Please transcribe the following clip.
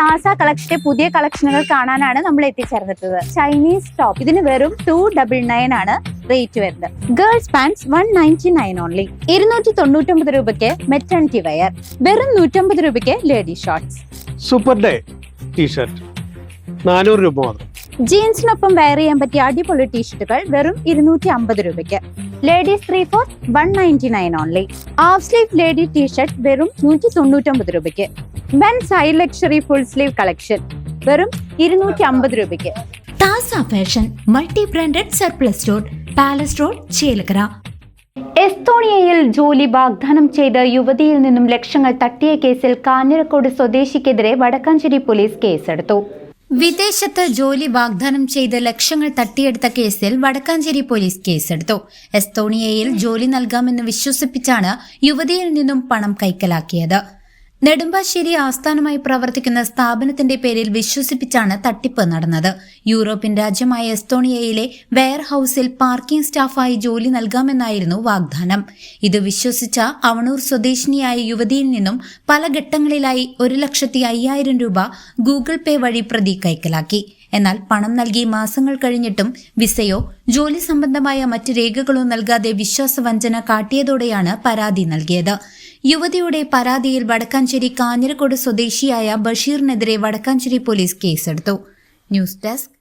താസ കളക്ഷന്റെ പുതിയ കളക്ഷനുകൾ കാണാനാണ് നമ്മൾ എത്തിച്ചേർന്നിട്ടുള്ളത്. ചൈനീസ് ടോപ്പ് ഇതിന് വെറും 299 ആണ് റേറ്റ് വരുന്നത്. Girls pants 199 only. 299 രൂപയ്ക്ക് മെറ്റേണിറ്റി വെയർ, വെറും 150 രൂപയ്ക്ക് lady shorts. Super day t shirt 400 രൂപ മാത്രം. ജീൻസിനൊപ്പം വെയർ ചെയ്യാൻ പറ്റിയ അടിപൊളി ടീഷർട്ടുകൾ വെറും 250 രൂപയ്ക്ക്. Ladies 3/4 199 only. Half sleeve lady t shirt വെറും 199 രൂപയ്ക്ക്. Mens high luxury full sleeve collection വെറും 250 രൂപയ്ക്ക്. Thasa fashion multi branded surplus store, palace road, Chelakkara. എസ്തോണിയയിൽ ജോലി വാഗ്ദാനം ചെയ്ത് യുവതിയിൽ നിന്നും ലക്ഷങ്ങൾ തട്ടിയ കേസിൽ കാഞ്ഞിരക്കോട് സ്വദേശിക്കെതിരെ വടക്കാഞ്ചേരി പോലീസ് കേസെടുത്തു. വിദേശത്ത് ജോലി വാഗ്ദാനം ചെയ്ത് ലക്ഷങ്ങൾ തട്ടിയെടുത്ത കേസിൽ വടക്കാഞ്ചേരി പോലീസ് കേസെടുത്തു. എസ്തോണിയയിൽ ജോലി നൽകാമെന്ന് വിശ്വസിപ്പിച്ചാണ് യുവതിയിൽ നിന്നും പണം കൈക്കലാക്കിയത്. നെടുമ്പാശ്ശേരി ആസ്ഥാനമായി പ്രവർത്തിക്കുന്ന സ്ഥാപനത്തിന്റെ പേരിൽ വിശ്വസിപ്പിച്ചാണ് തട്ടിപ്പ് നടന്നത്. യൂറോപ്യൻ രാജ്യമായ എസ്തോണിയയിലെ വെയർ ഹൌസിൽ പാർക്കിംഗ് സ്റ്റാഫായി ജോലി നൽകാമെന്നായിരുന്നു വാഗ്ദാനം. ഇത് വിശ്വസിച്ച അവണൂർ സ്വദേശിനിയായ യുവതിയിൽ നിന്നും പല ഘട്ടങ്ങളിലായി 1,05,000 രൂപ ഗൂഗിൾ പേ വഴി പ്രതി കൈക്കലാക്കി. എന്നാൽ പണം നൽകി മാസങ്ങൾ കഴിഞ്ഞിട്ടും വിസയോ ജോലി സംബന്ധമായ മറ്റ് രേഖകളോ നൽകാതെ വിശ്വാസവഞ്ചന കാട്ടിയതോടെയാണ് പരാതി നൽകിയത്. യുവതിയുടെ പരാതിയിൽ വടക്കാഞ്ചേരി കാഞ്ഞിരക്കോട് സ്വദേശിയായ ബഷീറിനെതിരെ വടക്കാഞ്ചേരി പോലീസ് കേസെടുത്തു. News desk